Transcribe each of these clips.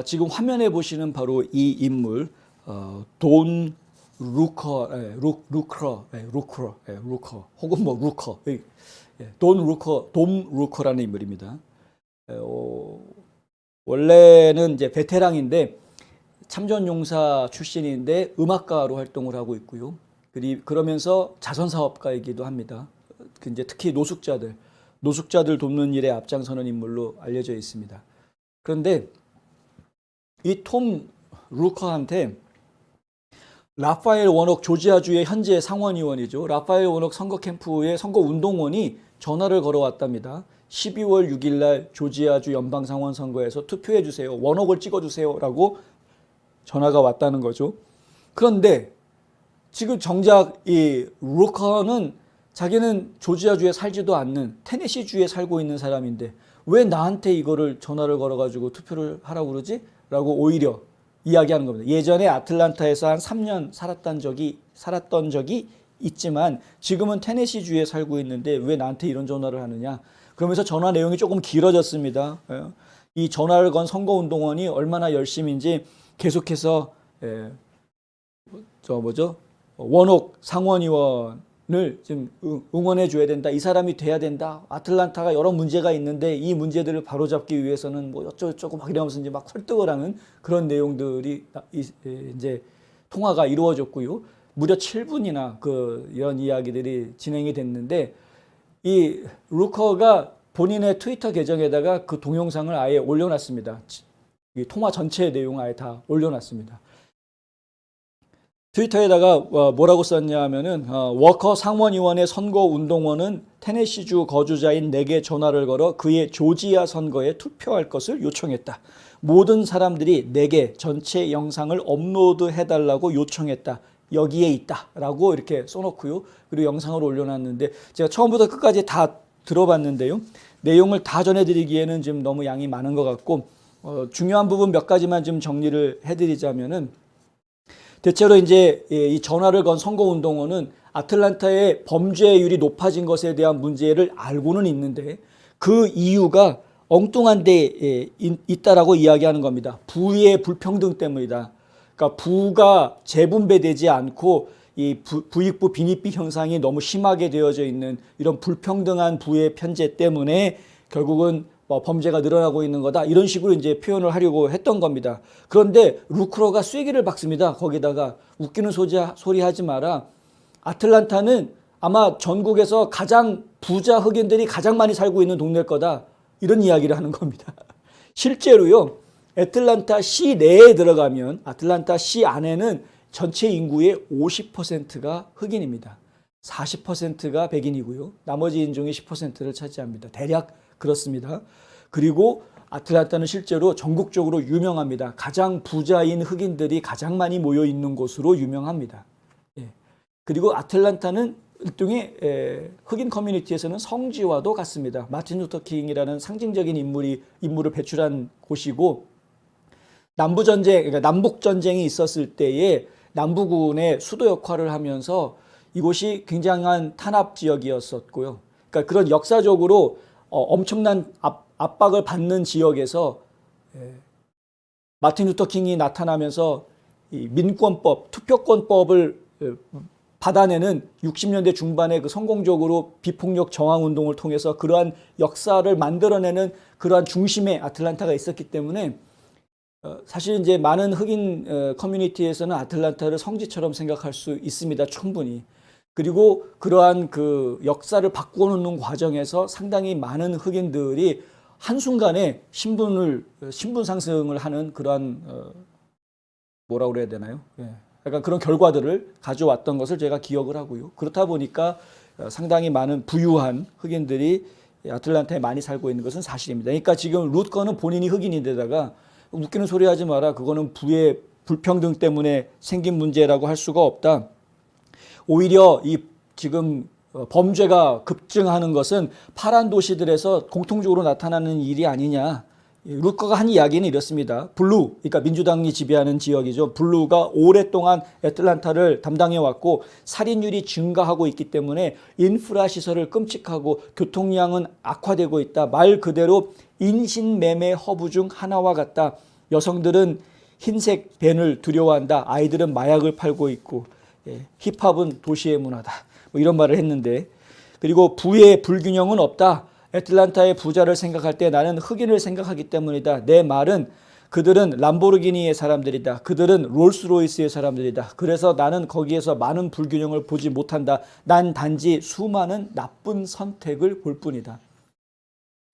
지금 화면에 보시는 바로 이 인물, 돈 루커 혹은 뭐 루커, 돈 루커라는 인물입니다. 원래는 이제 베테랑인데 참전용사 출신인데 음악가로 활동을 하고 있고요. 그러면서 자선사업가이기도 합니다. 이제 특히 노숙자들 돕는 일에 앞장서는 인물로 알려져 있습니다. 그런데 이 톰 루커한테 라파엘 워녹 조지아주의 현재 상원의원이죠. 라파엘 워녹 선거 캠프의 선거 운동원이 전화를 걸어왔답니다. 12월 6일 날 조지아주 연방상원 선거에서 투표해 주세요. 워녹을 찍어 주세요라고 전화가 왔다는 거죠. 그런데 지금 정작 이 루커는 자기는 조지아주에 살지도 않는 테네시주에 살고 있는 사람인데 왜 나한테 이거를 전화를 걸어가지고 투표를 하라고 그러지? 라고 오히려 이야기하는 겁니다. 예전에 아틀란타에서 한 3년 살았던 적이 있지만 지금은 테네시주에 살고 있는데 왜 나한테 이런 전화를 하느냐. 그러면서 전화 내용이 조금 길어졌습니다. 이 전화를 건 선거운동원이 얼마나 열심인지 계속해서 워녹 상원의원을 좀 응원해 줘야 된다. 이 사람이 돼야 된다. 아틀란타가 여러 문제가 있는데 이 문제들을 바로잡기 위해서는 뭐 어쩌고저쩌고 막 이러면서 이제 막 설득을 하는 그런 내용들이 이제 통화가 이루어졌고요. 무려 7분이나 이런 이야기들이 진행이 됐는데 이 루커가 본인의 트위터 계정에다가 그 동영상을 아예 올려놨습니다. 이 통화 전체 내용을 아예 다 올려놨습니다. 트위터에다가 뭐라고 썼냐 하면은 워커 상원의원의 선거운동원은 테네시주 거주자인 내게 전화를 걸어 그의 조지아 선거에 투표할 것을 요청했다. 모든 사람들이 내게 전체 영상을 업로드해달라고 요청했다. 여기에 있다 라고 이렇게 써놓고요. 그리고 영상을 올려놨는데 제가 처음부터 끝까지 다 들어봤는데요. 내용을 다 전해드리기에는 지금 너무 양이 많은 것 같고 중요한 부분 몇 가지만 좀 정리를 해드리자면은 대체로 이제 이 전화를 건 선거운동원은 아틀란타의 범죄율이 높아진 것에 대한 문제를 알고는 있는데 그 이유가 엉뚱한 데 있다라고 이야기하는 겁니다. 부의 불평등 때문이다. 그러니까 부가 재분배되지 않고 이 부익부 빈익비 형상이 너무 심하게 되어져 있는 이런 불평등한 부의 편제 때문에 결국은 범죄가 늘어나고 있는 거다. 이런 식으로 이제 표현을 하려고 했던 겁니다. 그런데 루크로가 쐐기를 박습니다. 거기다가 웃기는 소리 하지 마라. 아틀란타는 아마 전국에서 가장 부자 흑인들이 가장 많이 살고 있는 동네일 거다. 이런 이야기를 하는 겁니다. 실제로요. 애틀란타 시 내에 들어가면 아틀란타 시 안에는 전체 인구의 50%가 흑인입니다. 40%가 백인이고요. 나머지 인종이 10%를 차지합니다. 대략 그렇습니다. 그리고 아틀란타는 실제로 전국적으로 유명합니다. 가장 부자인 흑인들이 가장 많이 모여 있는 곳으로 유명합니다. 그리고 아틀란타는 일종의 흑인 커뮤니티에서는 성지와도 같습니다. 마틴 루터 킹이라는 상징적인 인물을 배출한 곳이고 그러니까 남북전쟁이 있었을 때에 남부군의 수도 역할을 하면서 이곳이 굉장한 탄압 지역이었었고요. 그러니까 그런 역사적으로 엄청난 압박을 받는 지역에서 마틴 루터 킹이 나타나면서 이 민권법, 투표권법을 받아내는 60년대 중반에 그 성공적으로 비폭력 저항 운동을 통해서 그러한 역사를 만들어내는 그러한 중심에 아틀란타가 있었기 때문에 사실 이제 많은 흑인 커뮤니티에서는 아틀란타를 성지처럼 생각할 수 있습니다. 충분히. 그리고 그러한 그 역사를 바꿔놓는 과정에서 상당히 많은 흑인들이 한순간에 신분 상승을 하는 그러한 뭐라고 그래야 되나요? 약간 그런 결과들을 가져왔던 것을 제가 기억을 하고요. 그렇다 보니까 상당히 많은 부유한 흑인들이 아틀란타에 많이 살고 있는 것은 사실입니다. 그러니까 지금 루커는 본인이 흑인인데다가 웃기는 소리 하지 마라. 그거는 부의 불평등 때문에 생긴 문제라고 할 수가 없다. 오히려 이 지금 범죄가 급증하는 것은 파란 도시들에서 공통적으로 나타나는 일이 아니냐. 루커가 한 이야기는 이렇습니다. 블루, 그러니까 민주당이 지배하는 지역이죠. 블루가 오랫동안 애틀란타를 담당해 왔고 살인율이 증가하고 있기 때문에 인프라 시설을 끔찍하고 교통량은 악화되고 있다. 말 그대로 인신매매 허브 중 하나와 같다. 여성들은 흰색 밴을 두려워한다. 아이들은 마약을 팔고 있고 힙합은 도시의 문화다. 뭐 이런 말을 했는데, 그리고 부의 불균형은 없다. 애틀란타의 부자를 생각할 때 나는 흑인을 생각하기 때문이다. 내 말은 그들은 람보르기니의 사람들이다. 그들은 롤스로이스의 사람들이다. 그래서 나는 거기에서 많은 불균형을 보지 못한다. 난 단지 수많은 나쁜 선택을 볼 뿐이다.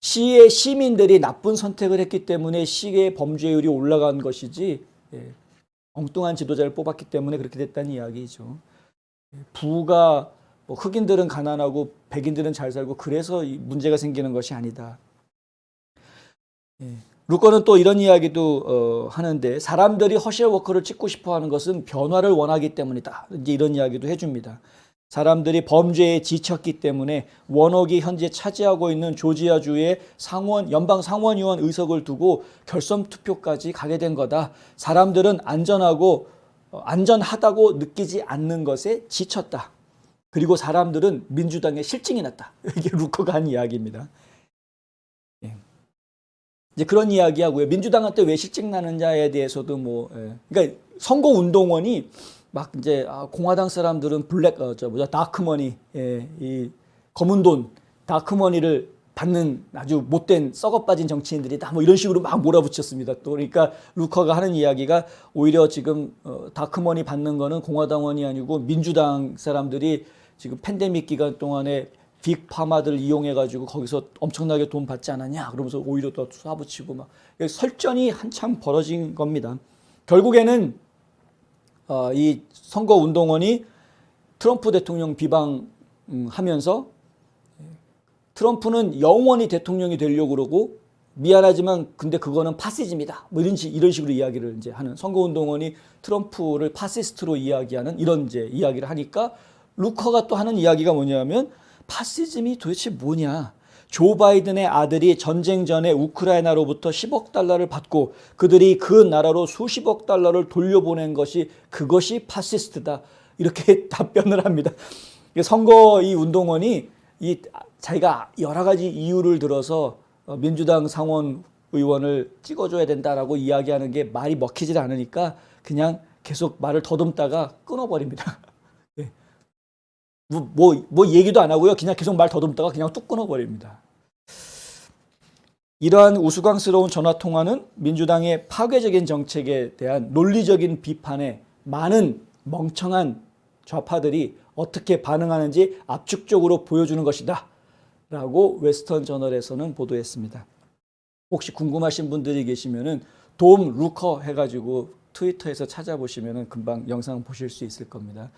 시의 시민들이 나쁜 선택을 했기 때문에 시의 범죄율이 올라간 것이지, 엉뚱한 지도자를 뽑았기 때문에 그렇게 됐다는 이야기죠. 부가 뭐 흑인들은 가난하고 백인들은 잘 살고 그래서 문제가 생기는 것이 아니다. 루커는 또 이런 이야기도 하는데, 사람들이 허쉘 워커를 찍고 싶어 하는 것은 변화를 원하기 때문이다. 이제 이런 이야기도 해줍니다. 사람들이 범죄에 지쳤기 때문에 워녹이 현재 차지하고 있는 조지아주의 연방 상원의원 의석을 두고 결선 투표까지 가게 된 거다. 사람들은 안전하다고 느끼지 않는 것에 지쳤다. 그리고 사람들은 민주당에 실증이 났다. 이게 루커가 한 이야기입니다. 이제 그런 이야기하고요. 민주당한테 왜 실증 나느냐에 대해서도 그러니까 선거 운동원이 막 이제 공화당 사람들은 다크머니, 이 검은 돈, 다크머니를 받는 아주 못된 썩어빠진 정치인들이다. 뭐 이런 식으로 막 몰아붙였습니다. 또 그러니까 루커가 하는 이야기가 오히려 지금 다크머니 받는 거는 공화당원이 아니고 민주당 사람들이 지금 팬데믹 기간 동안에 빅파마들 이용해가지고 거기서 엄청나게 돈 받지 않았냐. 그러면서 오히려 더 쏴붙이고 막 설전이 한참 벌어진 겁니다. 결국에는 이 선거 운동원이 트럼프 대통령 비방하면서 트럼프는 영원히 대통령이 되려고 그러고 미안하지만 근데 그거는 파시즘이다. 뭐 이런 식으로 이야기를 이제 하는, 선거 운동원이 트럼프를 파시스트로 이야기하는 이런 이제 이야기를 하니까 루커가 또 하는 이야기가 뭐냐면, 파시즘이 도대체 뭐냐? 조 바이든의 아들이 전쟁 전에 우크라이나로부터 10억 달러를 받고 그들이 그 나라로 수십억 달러를 돌려보낸 것이, 그것이 파시스트다. 이렇게 답변을 합니다. 선거 이 운동원이 자기가 여러 가지 이유를 들어서 민주당 상원 의원을 찍어줘야 된다라고 이야기하는 게 말이 먹히질 않으니까 그냥 계속 말을 더듬다가 끊어버립니다. 뭐 얘기도 안 하고요. 그냥 계속 말 더듬다가 그냥 뚝 끊어버립니다. 이러한 우스꽝스러운 전화통화는 민주당의 파괴적인 정책에 대한 논리적인 비판에 많은 멍청한 좌파들이 어떻게 반응하는지 압축적으로 보여주는 것이다. 라고 웨스턴 저널에서는 보도했습니다. 혹시 궁금하신 분들이 계시면은 돔 루커 해가지고 트위터에서 찾아보시면은 금방 영상 보실 수 있을 겁니다.